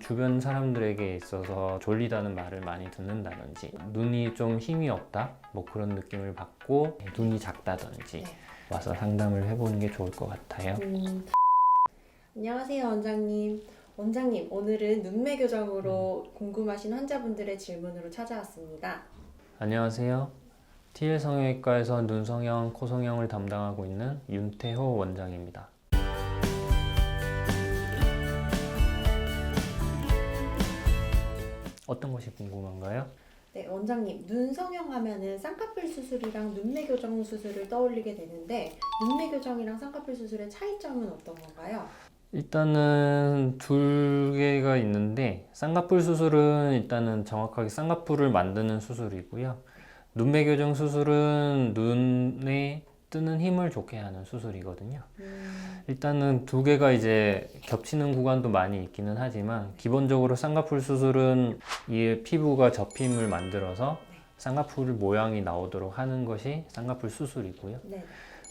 주변 사람들에게 있어서 졸리다는 말을 많이 듣는다든지, 눈이 좀 힘이 없다 뭐 그런 느낌을 받고 눈이 작다든지 와서 상담을 해보는 게 좋을 것 같아요. 안녕하세요, 원장님. 원장님, 오늘은 눈매 교정으로 궁금하신 환자분들의 질문으로 찾아왔습니다. 안녕하세요. TL 성형외과에서 눈 성형, 코 성형을 담당하고 있는 윤태호 원장입니다. 어떤 것이 궁금한가요? 네, 원장님, 눈 성형하면은 쌍꺼풀 수술이랑 눈매 교정 수술을 떠올리게 되는데 눈매 교정이랑 쌍꺼풀 수술의 차이점은 어떤 건가요? 일단은 두 개가 있는데, 쌍꺼풀 수술은 일단은 정확하게 쌍꺼풀을 만드는 수술이고요. 눈매 교정 수술은 눈에 뜨는 힘을 좋게 하는 수술이거든요. 일단은 두 개가 이제 겹치는 구간도 많이 있기는 하지만, 기본적으로 쌍꺼풀 수술은 이 피부가 접힘을 만들어서 쌍꺼풀 모양이 나오도록 하는 것이 쌍꺼풀 수술이고요. 네.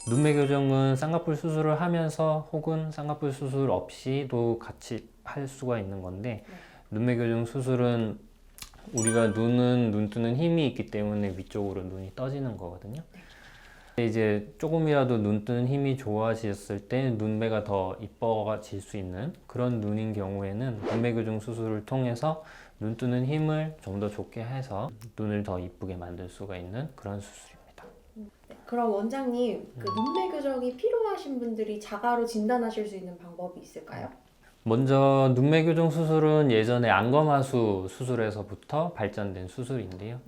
눈매 교정은 쌍꺼풀 수술을 하면서 혹은 쌍꺼풀 수술 없이도 같이 할 수가 있는 건데, 눈매 교정 수술은 우리가 눈 뜨는 힘이 있기 때문에 위쪽으로 눈이 떠지는 거거든요. 이제 조금이라도 눈 뜨는 힘이 좋아졌을 때 눈매가 더 이뻐질 수 있는 그런 눈인 경우에는 눈매 교정 수술을 통해서 눈 뜨는 힘을 좀 더 좋게 해서 눈을 더 이쁘게 만들 수가 있는 그런 수술입니다. 그럼 원장님, 눈매 교정이 필요하신 분들이 자가로 진단하실 수 있는 방법이 있을까요? 먼저 눈매 교정 수술은 예전에 안검하수 수술에서부터 발전된 수술인데요.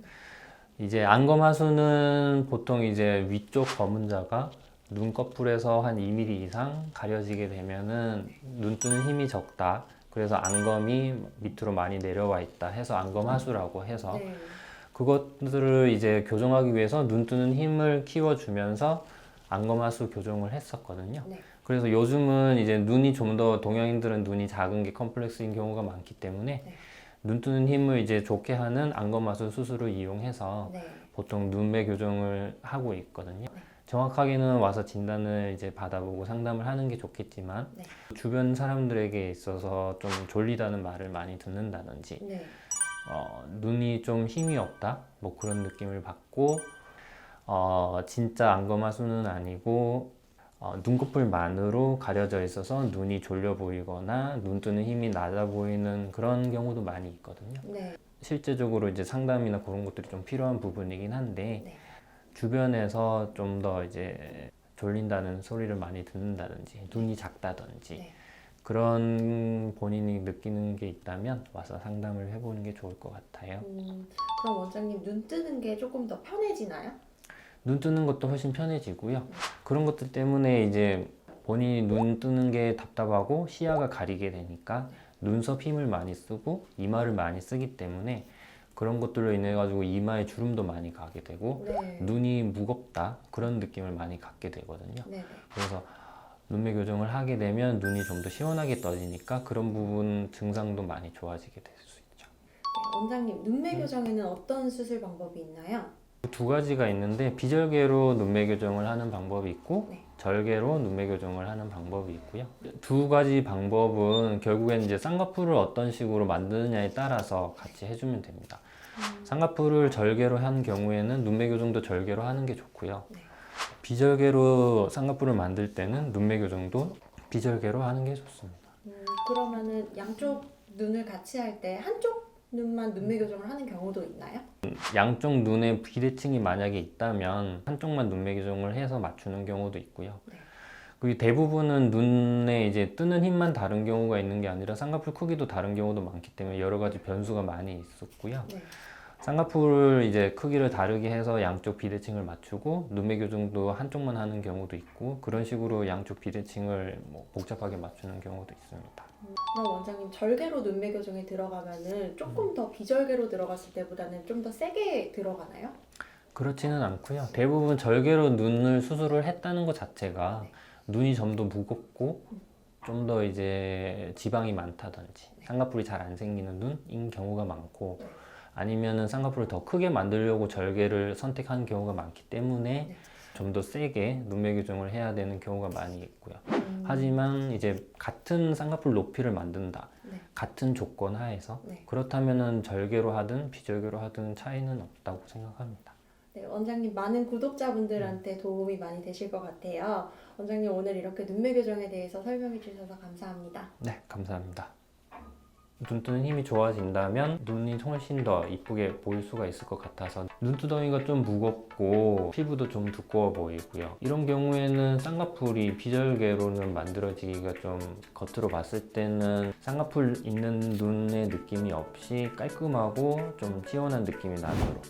이제 안검하수는 보통 이제 위쪽 검은자가 눈꺼풀에서 한 2mm 이상 가려지게 되면은 눈 뜨는 힘이 적다, 그래서 안검이 밑으로 많이 내려와 있다 해서 안검하수라고 해서 그것들을 이제 교정하기 위해서 눈 뜨는 힘을 키워주면서 안검하수 교정을 했었거든요. 그래서 요즘은 이제 눈이 좀 더, 동양인들은 눈이 작은 게 컴플렉스인 경우가 많기 때문에 눈 뜨는 힘을 이제 좋게 하는 안검하수 수술을 이용해서 보통 눈매 교정을 하고 있거든요. 정확하게는 와서 진단을 이제 받아보고 상담을 하는 게 좋겠지만, 주변 사람들에게 있어서 좀 졸리다는 말을 많이 듣는다든지, 눈이 좀 힘이 없다 뭐 그런 느낌을 받고, 진짜 안검하수는 아니고 눈꺼풀만으로 가려져 있어서 눈이 졸려 보이거나 눈 뜨는 힘이 낮아 보이는 그런 경우도 많이 있거든요. 실제적으로 이제 상담이나 그런 것들이 좀 필요한 부분이긴 한데, 주변에서 좀 더 이제 졸린다는 소리를 많이 듣는다든지 눈이 작다든지 그런 본인이 느끼는 게 있다면 와서 상담을 해보는 게 좋을 것 같아요. 그럼 원장님, 눈 뜨는 게 조금 더 편해지나요? 눈 뜨는 것도 훨씬 편해지고요. 그런 것들 때문에 이제 본인이 눈 뜨는 게 답답하고 시야가 가리게 되니까 눈썹 힘을 많이 쓰고 이마를 많이 쓰기 때문에 그런 것들로 인해 가지고 이마에 주름도 많이 가게 되고 눈이 무겁다 그런 느낌을 많이 갖게 되거든요. 그래서 눈매 교정을 하게 되면 눈이 좀 더 시원하게 떠지니까 그런 부분 증상도 많이 좋아지게 될 수 있죠. 원장님, 눈매 교정에는 어떤 수술 방법이 있나요? 두 가지가 있는데, 비절개로 눈매 교정을 하는 방법이 있고 절개로 눈매 교정을 하는 방법이 있고요. 두 가지 방법은 결국엔 이제 쌍꺼풀을 어떤 식으로 만드느냐에 따라서 같이 해주면 됩니다. 쌍꺼풀을 절개로 한 경우에는 눈매 교정도 절개로 하는 게 좋고요. 비절개로 쌍꺼풀을 만들 때는 눈매 교정도 비절개로 하는 게 좋습니다. 그러면은 양쪽 눈을 같이 할 때 한쪽 눈만 눈매 교정을 하는 경우도 있나요? 양쪽 눈에 비대칭이 만약에 있다면 한쪽만 눈매 교정을 해서 맞추는 경우도 있고요. 그리고 대부분은 눈에 이제 뜨는 힘만 다른 경우가 있는 게 아니라 쌍꺼풀 크기도 다른 경우도 많기 때문에 여러 가지 변수가 많이 있었고요. 쌍꺼풀을 이제 크기를 다르게 해서 양쪽 비대칭을 맞추고 눈매 교정도 한쪽만 하는 경우도 있고, 그런 식으로 양쪽 비대칭을 뭐 복잡하게 맞추는 경우도 있습니다. 그럼 원장님, 절개로 눈매 교정에 들어가면은 조금 더 비절개로 들어갔을 때보다는 좀 더 세게 들어가나요? 그렇지는 않고요. 대부분 절개로 눈을 수술을 했다는 것 자체가 눈이 좀 더 무겁고 좀 더 이제 지방이 많다든지 쌍꺼풀이 잘 안 생기는 눈인 경우가 많고, 아니면은 쌍꺼풀을 더 크게 만들려고 절개를 선택하는 경우가 많기 때문에 좀 더 세게 눈매 교정을 해야 되는 경우가 많이 있고요. 하지만 이제 같은 쌍꺼풀 높이를 만든다. 네. 같은 조건 하에서 네. 그렇다면은 절개로 하든 비절개로 하든 차이는 없다고 생각합니다. 네, 원장님 많은 구독자분들한테 도움이 많이 되실 것 같아요. 원장님 오늘 이렇게 눈매 교정에 대해서 설명해 주셔서 감사합니다. 네, 감사합니다. 눈뜨는 힘이 좋아진다면 눈이 훨씬 더 이쁘게 보일 수가 있을 것 같아서 눈두덩이가 좀 무겁고 피부도 좀 두꺼워 보이고요. 이런 경우에는 쌍꺼풀이 비절개로는 만들어지기가 좀 겉으로 봤을 때는 쌍꺼풀 있는 눈의 느낌이 없이 깔끔하고 좀 시원한 느낌이 나도록